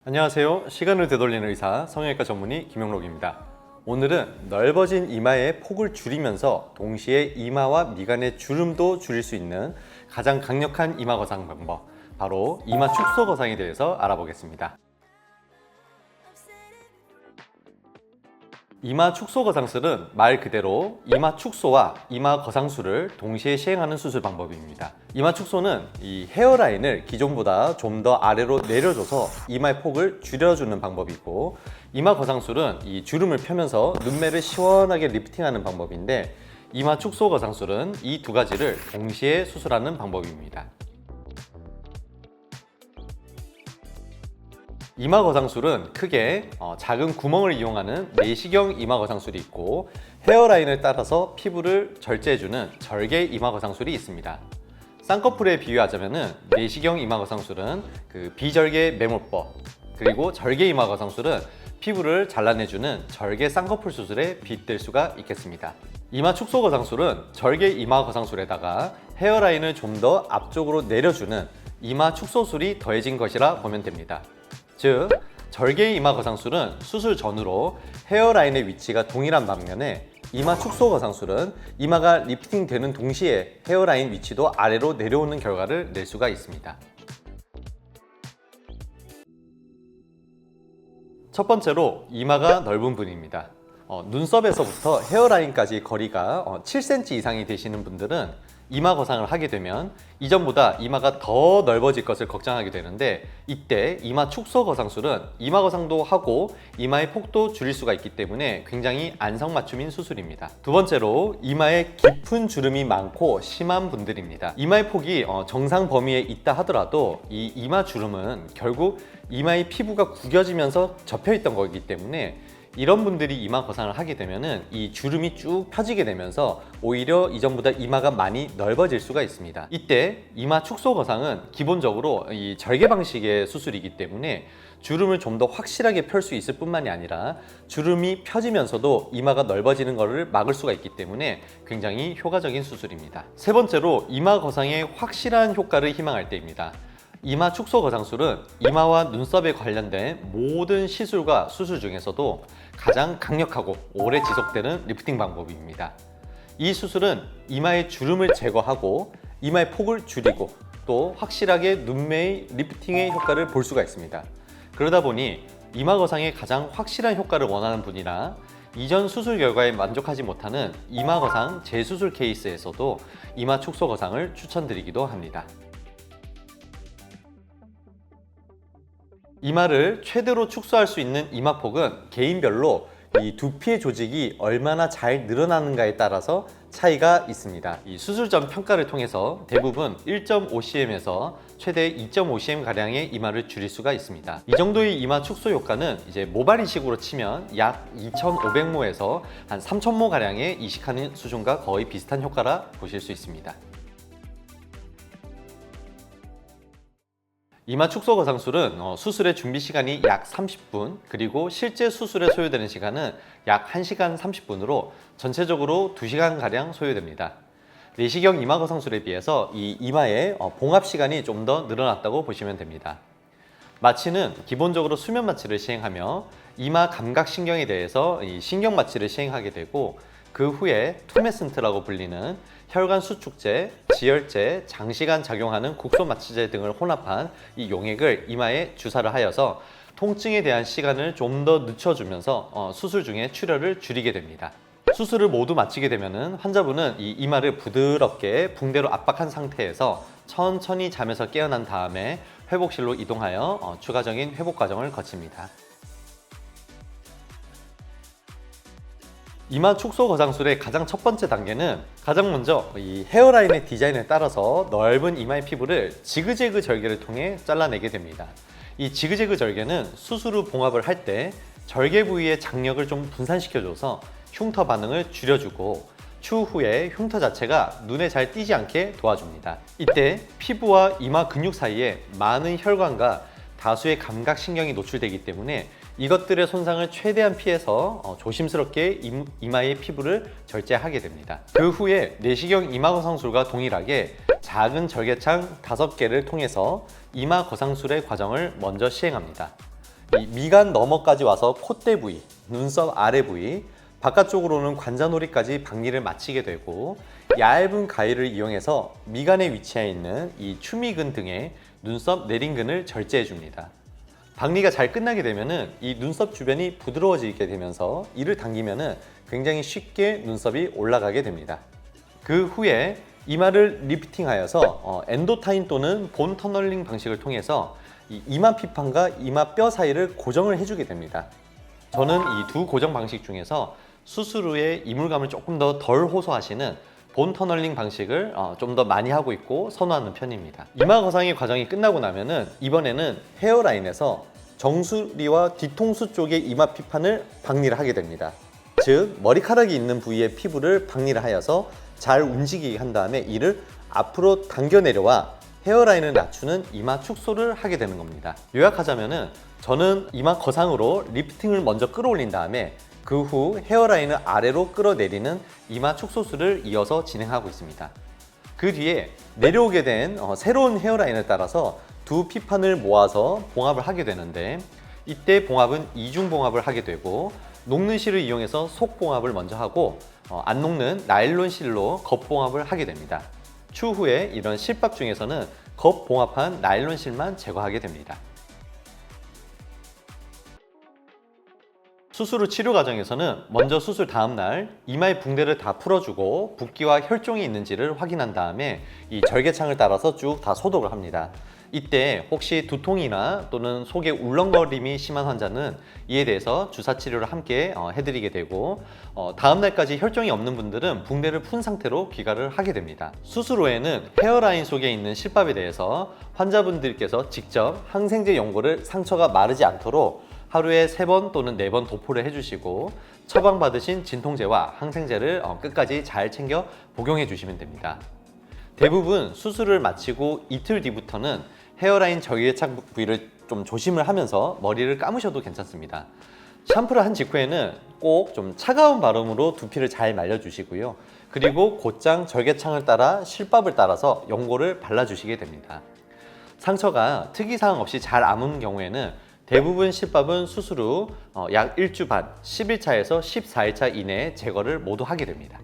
안녕하세요. 시간을 되돌리는 의사 성형외과 전문의 김영록입니다. 오늘은 넓어진 이마의 폭을 줄이면서 동시에 이마와 미간의 주름도 줄일 수 있는 가장 강력한 이마 거상 방법, 바로 이마 축소 거상에 대해서 알아보겠습니다. 이마 축소 거상술은 말 그대로 이마 축소와 이마 거상술을 동시에 시행하는 수술 방법입니다. 이마 축소는 이 헤어라인을 기존보다 좀 더 아래로 내려줘서 이마의 폭을 줄여주는 방법이고, 이마 거상술은 이 주름을 펴면서 눈매를 시원하게 리프팅하는 방법인데, 이마 축소 거상술은 이 두 가지를 동시에 수술하는 방법입니다. 이마 거상술은 크게 작은 구멍을 이용하는 내시경 이마 거상술이 있고, 헤어라인을 따라서 피부를 절제해주는 절개 이마 거상술이 있습니다. 쌍꺼풀에 비유하자면 내시경 이마 거상술은 비절개 매몰법, 그리고 절개 이마 거상술은 피부를 잘라내주는 절개 쌍꺼풀 수술에 빗댈 수가 있겠습니다. 이마 축소 거상술은 절개 이마 거상술에다가 헤어라인을 좀 더 앞쪽으로 내려주는 이마 축소술이 더해진 것이라 보면 됩니다. 즉, 절개 이마 거상술은 수술 전후로 헤어라인의 위치가 동일한 반면에 이마 축소 거상술은 이마가 리프팅 되는 동시에 헤어라인 위치도 아래로 내려오는 결과를 낼 수가 있습니다. 첫 번째로 이마가 넓은 분입니다. 눈썹에서부터 헤어라인까지 거리가 7cm 이상이 되시는 분들은 이마 거상을 하게 되면 이전보다 이마가 더 넓어질 것을 걱정하게 되는데, 이때 이마 축소 거상술은 이마 거상도 하고 이마의 폭도 줄일 수가 있기 때문에 굉장히 안성맞춤인 수술입니다. 두 번째로 이마에 깊은 주름이 많고 심한 분들입니다. 이마의 폭이 정상 범위에 있다 하더라도 이 이마 주름은 결국 이마의 피부가 구겨지면서 접혀있던 거기 때문에 이런 분들이 이마 거상을 하게 되면은 이 주름이 쭉 펴지게 되면서 오히려 이전보다 이마가 많이 넓어질 수가 있습니다. 이때 이마 축소 거상은 기본적으로 이 절개 방식의 수술이기 때문에 주름을 좀 더 확실하게 펼 수 있을 뿐만이 아니라 주름이 펴지면서도 이마가 넓어지는 것을 막을 수가 있기 때문에 굉장히 효과적인 수술입니다. 세 번째로 이마 거상의 확실한 효과를 희망할 때입니다. 이마 축소 거상술은 이마와 눈썹에 관련된 모든 시술과 수술 중에서도 가장 강력하고 오래 지속되는 리프팅 방법입니다. 이 수술은 이마의 주름을 제거하고 이마의 폭을 줄이고 또 확실하게 눈매의 리프팅의 효과를 볼 수가 있습니다. 그러다 보니 이마 거상의 가장 확실한 효과를 원하는 분이나 이전 수술 결과에 만족하지 못하는 이마 거상 재수술 케이스에서도 이마 축소 거상을 추천드리기도 합니다. 이마를 최대로 축소할 수 있는 이마폭은 개인별로 이 두피의 조직이 얼마나 잘 늘어나는가에 따라서 차이가 있습니다. 이 수술 전 평가를 통해서 대부분 1.5cm에서 최대 2.5cm 가량의 이마를 줄일 수가 있습니다. 이 정도의 이마 축소 효과는 이제 모발이식으로 치면 약 2,500모에서 한 3,000모 가량의 이식하는 수준과 거의 비슷한 효과라 보실 수 있습니다. 이마 축소 거상술은 수술의 준비 시간이 약 30분, 그리고 실제 수술에 소요되는 시간은 약 1시간 30분으로 전체적으로 2시간가량 소요됩니다. 내시경 이마 거상술에 비해서 이 이마의 봉합 시간이 좀 더 늘어났다고 보시면 됩니다. 마취는 기본적으로 수면 마취를 시행하며 이마 감각신경에 대해서 이 신경 마취를 시행하게 되고, 그 후에 투메슨트라고 불리는 혈관 수축제, 지혈제, 장시간 작용하는 국소 마취제 등을 혼합한 이 용액을 이마에 주사를 하여서 통증에 대한 시간을 좀 더 늦춰주면서 수술 중에 출혈을 줄이게 됩니다. 수술을 모두 마치게 되면 환자분은 이 이마를 부드럽게 붕대로 압박한 상태에서 천천히 잠에서 깨어난 다음에 회복실로 이동하여 추가적인 회복 과정을 거칩니다. 이마 축소 거상술의 가장 첫 번째 단계는 가장 먼저 이 헤어라인의 디자인에 따라서 넓은 이마의 피부를 지그재그 절개를 통해 잘라내게 됩니다. 이 지그재그 절개는 수술 후 봉합을 할 때 절개 부위의 장력을 좀 분산시켜줘서 흉터 반응을 줄여주고 추후에 흉터 자체가 눈에 잘 띄지 않게 도와줍니다. 이때 피부와 이마 근육 사이에 많은 혈관과 다수의 감각신경이 노출되기 때문에 이것들의 손상을 최대한 피해서 조심스럽게 이마의 피부를 절제하게 됩니다. 그 후에 내시경 이마 거상술과 동일하게 작은 절개창 5개를 통해서 이마 거상술의 과정을 먼저 시행합니다. 이 미간 너머까지 와서 콧대 부위, 눈썹 아래 부위, 바깥쪽으로는 관자놀이까지 박리를 마치게 되고 얇은 가위를 이용해서 미간에 위치해 있는 이 추미근 등의 눈썹 내림근을 절제해 줍니다. 박리가 잘 끝나게 되면은 이 눈썹 주변이 부드러워지게 되면서 이를 당기면은 굉장히 쉽게 눈썹이 올라가게 됩니다. 그 후에 이마를 리프팅하여서 엔도타인 또는 본 터널링 방식을 통해서 이 이마 피판과 이마 뼈 사이를 고정을 해주게 됩니다. 저는 이 두 고정 방식 중에서 수술 후에 이물감을 조금 더 덜 호소하시는 본 터널링 방식을 좀 더 많이 하고 있고 선호하는 편입니다. 이마 거상의 과정이 끝나고 나면은 이번에는 헤어라인에서 정수리와 뒤통수 쪽의 이마 피판을 박리를 하게 됩니다. 즉 머리카락이 있는 부위의 피부를 박리를 하여서 잘 움직이게 한 다음에 이를 앞으로 당겨 내려와 헤어라인을 낮추는 이마 축소를 하게 되는 겁니다. 요약하자면은 저는 이마 거상으로 리프팅을 먼저 끌어올린 다음에 그 후 헤어라인을 아래로 끌어내리는 이마 축소술을 이어서 진행하고 있습니다. 그 뒤에 내려오게 된 새로운 헤어라인을 따라서 두 피판을 모아서 봉합을 하게 되는데 이때 봉합은 이중 봉합을 하게 되고 녹는 실을 이용해서 속 봉합을 먼저 하고 안 녹는 나일론 실로 겉 봉합을 하게 됩니다. 추후에 이런 실밥 중에서는 겉 봉합한 나일론 실만 제거하게 됩니다. 수술 후 치료 과정에서는 먼저 수술 다음 날 이마의 붕대를 다 풀어주고 붓기와 혈종이 있는지를 확인한 다음에 이 절개창을 따라서 쭉 다 소독을 합니다. 이때 혹시 두통이나 또는 속에 울렁거림이 심한 환자는 이에 대해서 주사 치료를 함께 해드리게 되고 다음 날까지 혈종이 없는 분들은 붕대를 푼 상태로 귀가를 하게 됩니다. 수술 후에는 헤어라인 속에 있는 실밥에 대해서 환자분들께서 직접 항생제 연고를 상처가 마르지 않도록 하루에 3번 또는 4번 도포를 해주시고 처방받으신 진통제와 항생제를 끝까지 잘 챙겨 복용해 주시면 됩니다. 대부분 수술을 마치고 이틀 뒤부터는 헤어라인 절개창 부위를 좀 조심을 하면서 머리를 감으셔도 괜찮습니다. 샴푸를 한 직후에는 꼭 좀 차가운 바람으로 두피를 잘 말려주시고요. 그리고 곧장 절개창을 따라 실밥을 따라서 연고를 발라주시게 됩니다. 상처가 특이사항 없이 잘 아문 경우에는 대부분 실밥은 수술 후 약 1주 반, 10일차에서 14일차 이내에 제거를 모두 하게 됩니다.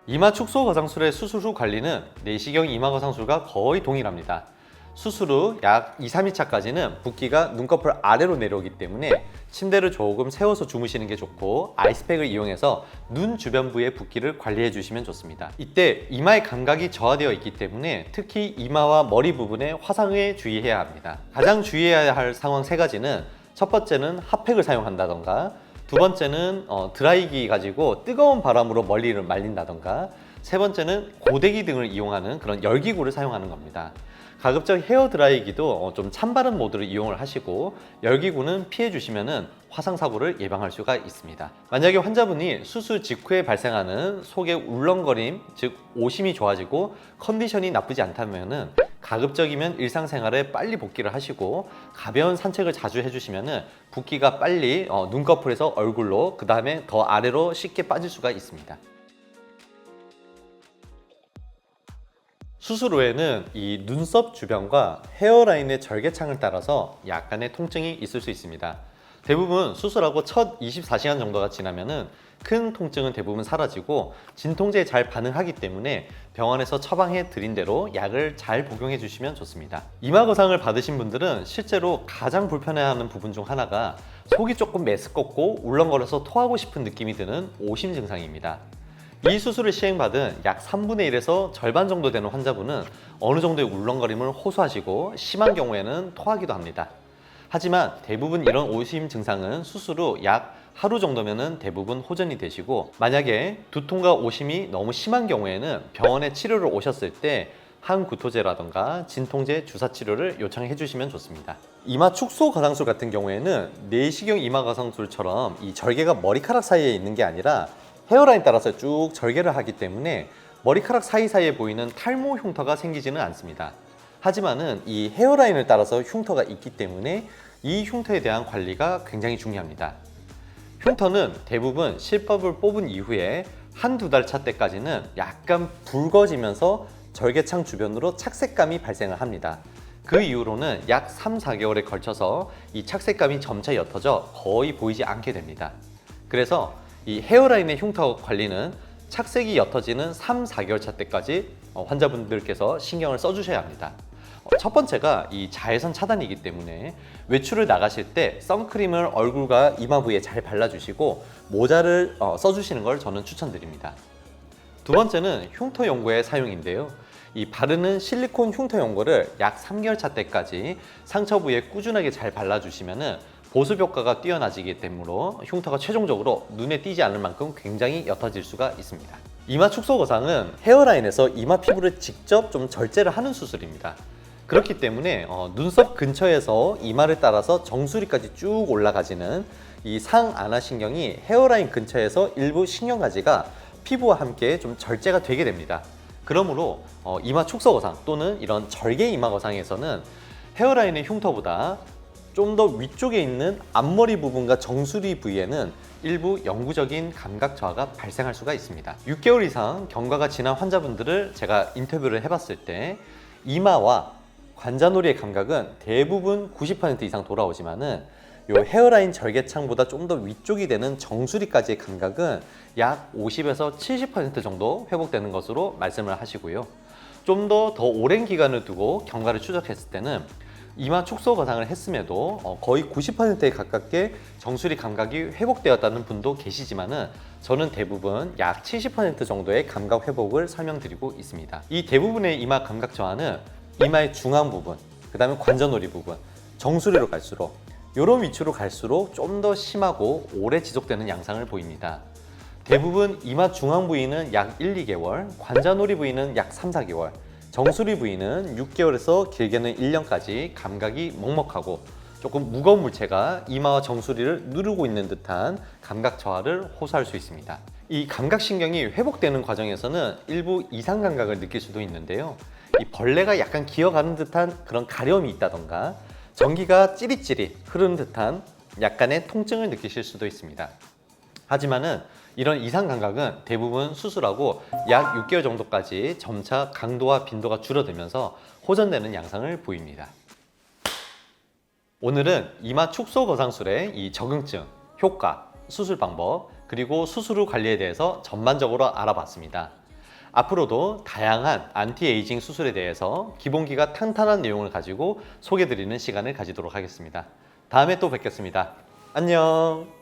이마 축소 거상술의 수술 후 관리는 내시경 이마 거상술과 거의 동일합니다. 수술 후 약 2, 3일차까지는 붓기가 눈꺼풀 아래로 내려오기 때문에 침대를 조금 세워서 주무시는 게 좋고 아이스팩을 이용해서 눈 주변부의 붓기를 관리해 주시면 좋습니다. 이때 이마의 감각이 저하되어 있기 때문에 특히 이마와 머리 부분에 화상에 주의해야 합니다. 가장 주의해야 할 상황 3가지는 첫 번째는 핫팩을 사용한다던가 두 번째는 드라이기 가지고 뜨거운 바람으로 머리를 말린다던가 세 번째는 고데기 등을 이용하는 그런 열기구를 사용하는 겁니다. 가급적 헤어 드라이기도 좀 찬바람 모드를 이용을 하시고 열기구는 피해 주시면 화상 사고를 예방할 수가 있습니다. 만약에 환자분이 수술 직후에 발생하는 속의 울렁거림, 즉 오심이 좋아지고 컨디션이 나쁘지 않다면 가급적이면 일상생활에 빨리 복귀를 하시고 가벼운 산책을 자주 해주시면 붓기가 빨리 눈꺼풀에서 얼굴로 그 다음에 더 아래로 쉽게 빠질 수가 있습니다. 수술 후에는 이 눈썹 주변과 헤어라인의 절개창을 따라서 약간의 통증이 있을 수 있습니다. 대부분 수술하고 첫 24시간 정도가 지나면은 큰 통증은 대부분 사라지고 진통제에 잘 반응하기 때문에 병원에서 처방해 드린 대로 약을 잘 복용해 주시면 좋습니다. 이마 거상을 받으신 분들은 실제로 가장 불편해하는 부분 중 하나가 속이 조금 메스껍고 울렁거려서 토하고 싶은 느낌이 드는 오심 증상입니다. 이 수술을 시행받은 약 3분의 1에서 절반 정도 되는 환자분은 어느 정도의 울렁거림을 호소하시고 심한 경우에는 토하기도 합니다. 하지만 대부분 이런 오심 증상은 수술 후 약 하루 정도면 대부분 호전이 되시고 만약에 두통과 오심이 너무 심한 경우에는 병원에 치료를 오셨을 때 항구토제라던가 진통제 주사 치료를 요청해 주시면 좋습니다. 이마 축소 거상술 같은 경우에는 내시경 이마 거상술처럼 이 절개가 머리카락 사이에 있는 게 아니라 헤어라인 따라서 쭉 절개를 하기 때문에 머리카락 사이사이에 보이는 탈모 흉터가 생기지는 않습니다. 하지만은 이 헤어라인을 따라서 흉터가 있기 때문에 이 흉터에 대한 관리가 굉장히 중요합니다. 흉터는 대부분 실밥을 뽑은 이후에 한두 달 차 때까지는 약간 붉어지면서 절개창 주변으로 착색감이 발생을 합니다. 그 이후로는 약 3, 4개월에 걸쳐서 이 착색감이 점차 옅어져 거의 보이지 않게 됩니다. 그래서 이 헤어라인의 흉터 관리는 착색이 옅어지는 3, 4개월 차 때까지 환자분들께서 신경을 써주셔야 합니다. 첫 번째가 이 자외선 차단이기 때문에 외출을 나가실 때 선크림을 얼굴과 이마 부위에 잘 발라주시고 모자를 써주시는 걸 저는 추천드립니다. 두 번째는 흉터 연고의 사용인데요. 이 바르는 실리콘 흉터 연고를 약 3개월 차 때까지 상처 부위에 꾸준하게 잘 발라주시면 보습 효과가 뛰어나지기 때문에 흉터가 최종적으로 눈에 띄지 않을 만큼 굉장히 옅어질 수가 있습니다. 이마 축소 거상은 헤어라인에서 이마 피부를 직접 좀 절제를 하는 수술입니다. 그렇기 때문에 눈썹 근처에서 이마를 따라서 정수리까지 쭉 올라가지는 이 상안화 신경이 헤어라인 근처에서 일부 신경가지가 피부와 함께 좀 절제가 되게 됩니다. 그러므로 이마 축소 거상 또는 이런 절개 이마 거상에서는 헤어라인의 흉터보다 좀 더 위쪽에 있는 앞머리 부분과 정수리 부위에는 일부 영구적인 감각 저하가 발생할 수가 있습니다. 6개월 이상 경과가 지난 환자분들을 제가 인터뷰를 해봤을 때 이마와 관자놀이의 감각은 대부분 90% 이상 돌아오지만은 요 헤어라인 절개창보다 좀 더 위쪽이 되는 정수리까지의 감각은 약 50에서 70% 정도 회복되는 것으로 말씀을 하시고요. 좀 더 오랜 기간을 두고 경과를 추적했을 때는 이마 축소 거상을 했음에도 거의 90%에 가깝게 정수리 감각이 회복되었다는 분도 계시지만은 저는 대부분 약 70% 정도의 감각 회복을 설명드리고 있습니다. 이 대부분의 이마 감각 저하는 이마의 중앙 부분, 그 다음에 관자놀이 부분, 정수리로 갈수록 이런 위치로 갈수록 좀 더 심하고 오래 지속되는 양상을 보입니다. 대부분 이마 중앙 부위는 약 1, 2개월, 관자놀이 부위는 약 3, 4개월, 정수리 부위는 6개월에서 길게는 1년까지 감각이 먹먹하고 조금 무거운 물체가 이마와 정수리를 누르고 있는 듯한 감각 저하를 호소할 수 있습니다. 이 감각신경이 회복되는 과정에서는 일부 이상 감각을 느낄 수도 있는데요. 이 벌레가 약간 기어가는 듯한 그런 가려움이 있다던가 전기가 찌릿찌릿 흐르는 듯한 약간의 통증을 느끼실 수도 있습니다. 하지만은 이런 이상 감각은 대부분 수술하고 약 6개월 정도까지 점차 강도와 빈도가 줄어들면서 호전되는 양상을 보입니다. 오늘은 이마 축소 거상술의 이 적응증, 효과, 수술 방법, 그리고 수술 후 관리에 대해서 전반적으로 알아봤습니다. 앞으로도 다양한 안티에이징 수술에 대해서 기본기가 탄탄한 내용을 가지고 소개드리는 시간을 가지도록 하겠습니다. 다음에 또 뵙겠습니다. 안녕!